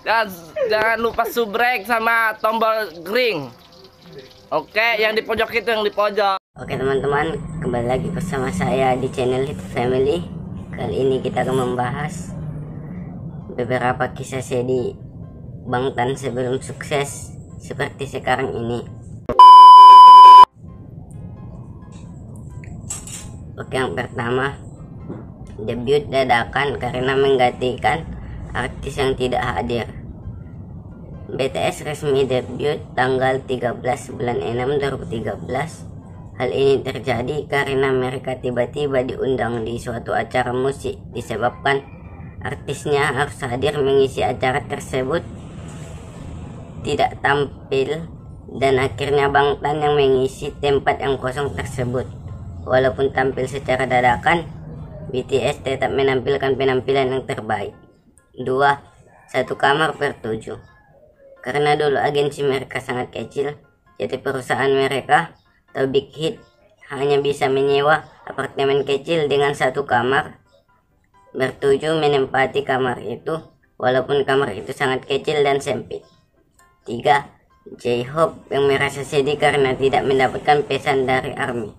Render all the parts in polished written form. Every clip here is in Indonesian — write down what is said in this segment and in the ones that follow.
Dan jangan lupa subrek sama tombol ring. Oke, yang di pojok itu yang di pojok. Oke teman-teman, kembali lagi bersama saya di channel Hit Family. Kali ini kita akan membahas beberapa kisah sedih Bangtan sebelum sukses seperti sekarang ini. Oke, yang pertama, debut dadakan karena menggantikan artis yang tidak hadir. BTS resmi debut tanggal 13 bulan 6 2013. Hal ini terjadi karena mereka tiba-tiba diundang di suatu acara musik disebabkan artisnya harus hadir mengisi acara tersebut tidak tampil, dan akhirnya Bangtan yang mengisi tempat yang kosong tersebut. Walaupun tampil secara dadakan, BTS tetap menampilkan penampilan yang terbaik. 2. Satu kamar per 7. Karena dulu agensi mereka sangat kecil, jadi perusahaan mereka atau Big Hit hanya bisa menyewa apartemen kecil dengan satu kamar. Bertujuh menempati kamar itu, walaupun kamar itu sangat kecil dan sempit. 3. J-Hope yang merasa sedih karena tidak mendapatkan pesan dari ARMY.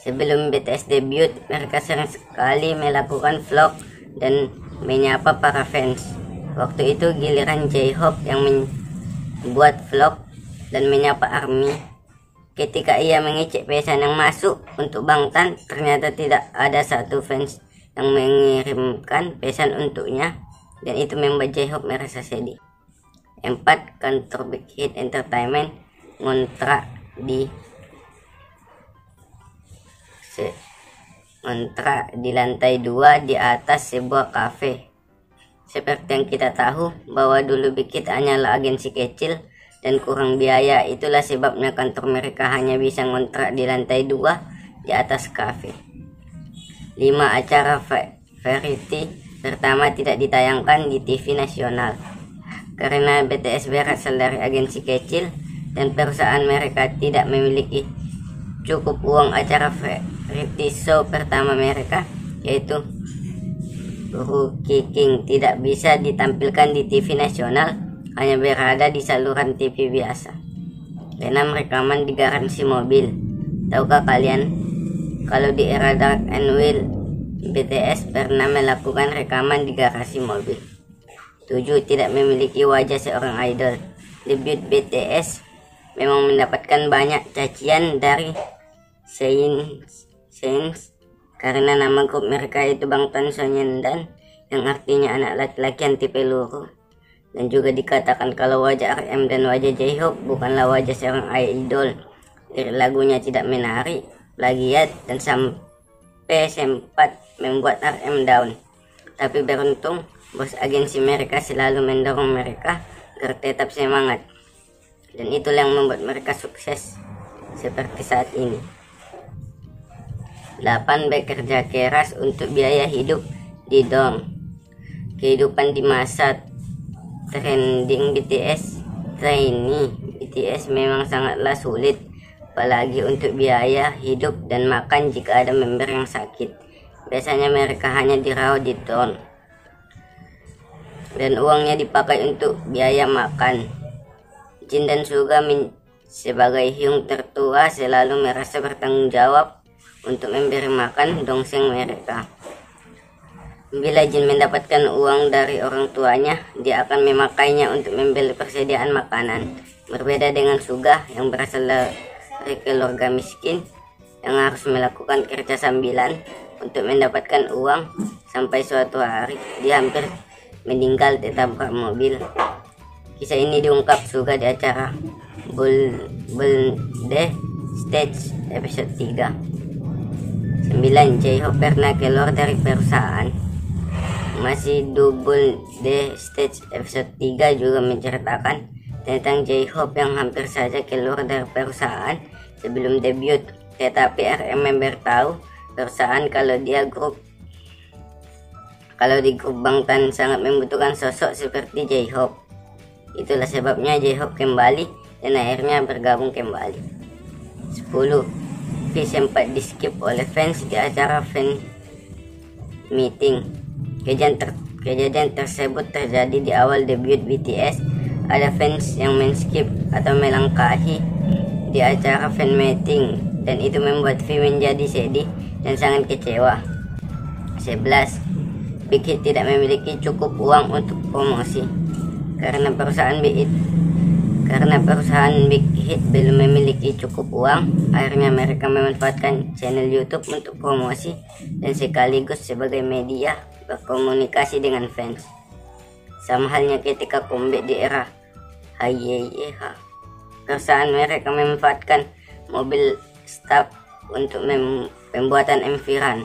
Sebelum BTS debut, mereka sering sekali melakukan vlog dan menyapa para fans. Waktu itu giliran J-Hope yang membuat vlog dan menyapa ARMY. Ketika ia mengecek pesan yang masuk untuk Bangtan, ternyata tidak ada satu fans yang mengirimkan pesan untuknya, dan itu membuat J-Hope merasa sedih. 4. Kantor Big Hit Entertainment ngontrak di lantai 2 di atas sebuah kafe. Seperti yang kita tahu bahwa dulu Big Hit hanyalah agensi kecil dan kurang biaya, itulah sebabnya kantor mereka hanya bisa ngontrak di lantai 2 di atas kafe. 5. Acara variety pertama tidak ditayangkan di TV nasional. Karena BTS berasal dari agensi kecil dan perusahaan mereka tidak memiliki cukup uang, acara variety show pertama mereka, yaitu Rookie King, tidak bisa ditampilkan di TV nasional, hanya berada di saluran TV biasa. 6. Rekaman di garasi mobil. Tahukah kalian kalau di era Dark and Will, BTS pernah melakukan rekaman di garasi mobil. 7. Tidak memiliki wajah seorang idol. Debut BTS memang mendapatkan banyak cacian dari Saints karena nama grup mereka itu Bangtan Sonyeondan, yang artinya anak laki-laki anti peluru. Dan juga dikatakan kalau wajah RM dan wajah J-Hope bukanlah wajah seorang idol. Lagunya tidak menarik, plagiat, dan sampai sempat membuat RM down. Tapi beruntung, bos agensi mereka selalu mendorong mereka agar tetap semangat. Dan itulah yang membuat mereka sukses seperti saat ini. 8. Bekerja keras untuk biaya hidup di dorm. Kehidupan di masa trending trainee BTS memang sangatlah sulit, apalagi untuk biaya hidup dan makan jika ada member yang sakit. Biasanya mereka hanya dirawat di dorm dan uangnya dipakai untuk biaya makan. Jin dan Suga sebagai Hyung tertua selalu merasa bertanggung jawab untuk memberi makan dongseng mereka. Bila Jin mendapatkan uang dari orang tuanya, dia akan memakainya untuk membeli persediaan makanan. Berbeda dengan Suga yang berasal dari keluarga miskin yang harus melakukan kerja sambilan untuk mendapatkan uang, sampai suatu hari dia hampir meninggal ditabrak mobil. Kisah ini diungkap Suga di acara Bull The Stage episode 3. 9. J-Hope pernah keluar dari perusahaan. Masih Double The Stage episode 3 juga menceritakan tentang J-Hope yang hampir saja keluar dari perusahaan sebelum debut. Tetapi RM memberitahu perusahaan kalau di grup Bangtan sangat membutuhkan sosok seperti J-Hope. Itulah sebabnya J-Hope kembali dan akhirnya bergabung kembali. 10. V sempat di skip oleh fans di acara fan meeting. Kejadian tersebut terjadi di awal debut BTS. Ada fans yang men-skip atau melangkahi di acara fan meeting, dan itu membuat V menjadi sedih dan sangat kecewa. 11. Big Hit tidak memiliki cukup uang untuk promosi. Karena perusahaan Big Hit belum memiliki cukup uang, akhirnya mereka memanfaatkan channel YouTube untuk promosi dan sekaligus sebagai media berkomunikasi dengan fans. Sama halnya ketika comeback di era HYYH, perusahaan mereka memanfaatkan mobil staff untuk pembuatan MV run.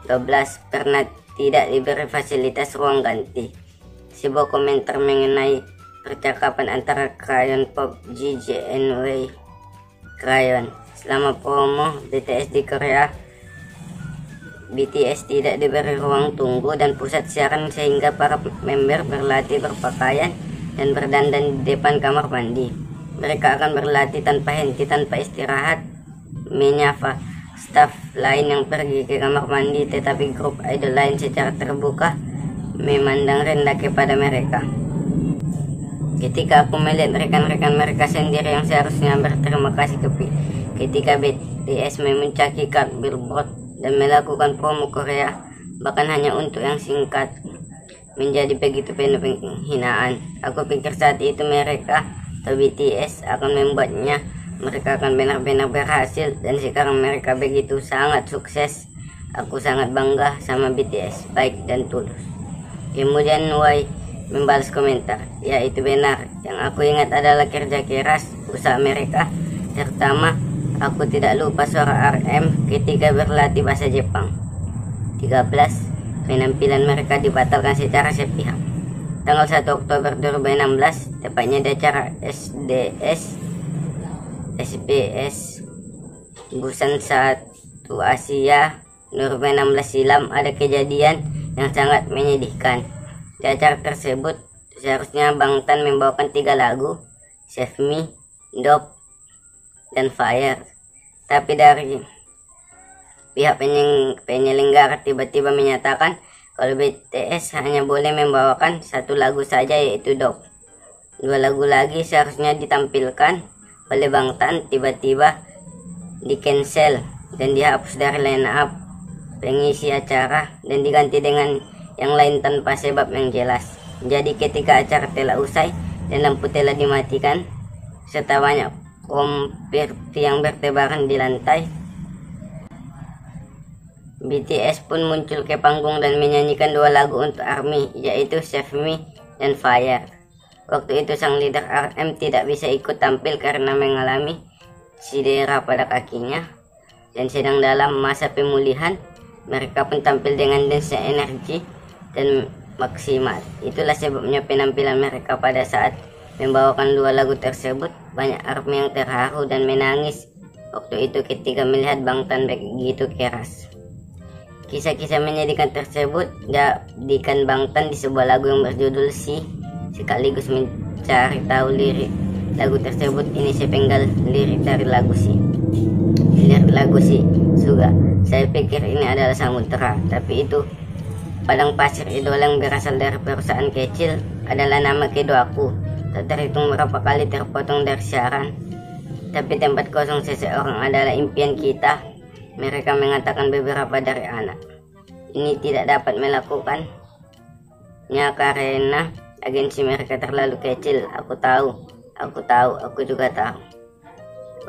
12. Pernah tidak diberi fasilitas ruang ganti. Sebuah komentar mengenai percakapan antara Crayon Pop GJNW Crayon selama promo BTS di Korea. BTS tidak diberi ruang tunggu dan pusat siaran sehingga para member berlatih berpakaian dan berdandan di depan kamar mandi. Mereka akan berlatih tanpa henti, tanpa istirahat, menyapa staf lain yang pergi ke kamar mandi, tetapi grup idol lain secara terbuka memandang rendah kepada mereka. Ketika aku melihat rekan-rekan mereka sendiri yang seharusnya berterima kasih ketika BTS memuncaki Billboard dan melakukan promo Korea, bahkan hanya untuk yang singkat, menjadi begitu penuh penghinaan. Aku pikir saat itu mereka atau BTS akan membuatnya mereka akan benar-benar berhasil, dan sekarang mereka begitu sangat sukses. Aku sangat bangga sama BTS, baik dan tulus. Kemudian Y membalas komentar, ya itu benar, yang aku ingat adalah kerja keras usaha mereka, terutama aku tidak lupa suara RM ketika berlatih bahasa Jepang. 13. Penampilan mereka dibatalkan secara sepihak. Tanggal 1 Oktober 2016, tepatnya di acara SBS Busan 1 Asia 2016 silam, ada kejadian yang sangat menyedihkan. Di acara tersebut seharusnya Bangtan membawakan 3 lagu, Save Me, Dope, dan Fire. Tapi dari pihak penyelenggara tiba-tiba menyatakan kalau BTS hanya boleh membawakan 1 lagu saja, yaitu Dope. 2 lagu lagi seharusnya ditampilkan oleh Bangtan tiba-tiba di cancel dan dihapus dari line up pengisi acara dan diganti dengan yang lain tanpa sebab yang jelas. Jadi ketika acara telah usai dan lampu telah dimatikan serta banyak konverti yang bertebaran di lantai, BTS pun muncul ke panggung dan menyanyikan 2 lagu untuk ARMY, yaitu Save Me dan Fire. Waktu itu sang leader RM tidak bisa ikut tampil karena mengalami cedera pada kakinya dan sedang dalam masa pemulihan. Mereka pun tampil dengan dance energi dan maksimal. Itulah sebabnya penampilan mereka pada saat membawakan 2 lagu tersebut. Banyak ARMY yang terharu dan menangis waktu itu ketika melihat Bangtan begitu keras. Kisah-kisah menyedihkan tersebut dijadikan Bangtan di sebuah lagu yang berjudul Si, sekaligus mencari tahu lirik lagu tersebut. Ini sepenggal lirik dari lagu Si. Lirik lagu Si juga, saya pikir ini adalah samudera, tapi itu padang pasir idola yang berasal dari perusahaan kecil adalah nama keduaku. Tak terhitung berapa kali terpotong dari siaran, tapi tempat kosong seseorang adalah impian kita. Mereka mengatakan beberapa dari anak ini tidak dapat melakukannya karena agensi mereka terlalu kecil. Aku juga tahu.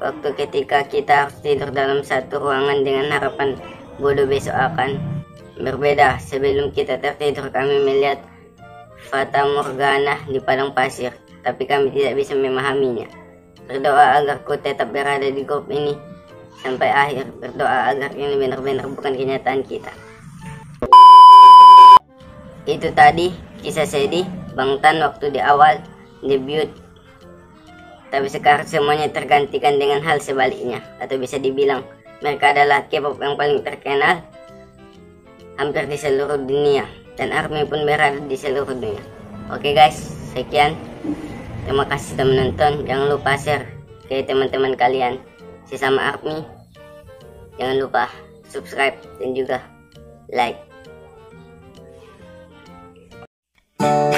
Waktu ketika kita harus tidur dalam satu ruangan dengan harapan bodoh besok akan berbeda. Sebelum kita tertidur kami melihat Fata Morgana di padang pasir, tapi kami tidak bisa memahaminya. Berdoa agar ku tetap berada di grup ini sampai akhir. Berdoa agar ini benar-benar bukan kenyataan kita. Itu tadi kisah sedih Bangtan waktu di awal debut. Tapi sekarang semuanya tergantikan dengan hal sebaliknya, atau bisa dibilang mereka adalah K-pop yang paling terkenal hampir di seluruh dunia, dan ARMY pun berada di seluruh dunia. Oke guys, sekian. Terima kasih sudah menonton. Jangan lupa share ke teman-teman kalian sesama ARMY. Jangan lupa subscribe dan juga like. Bye.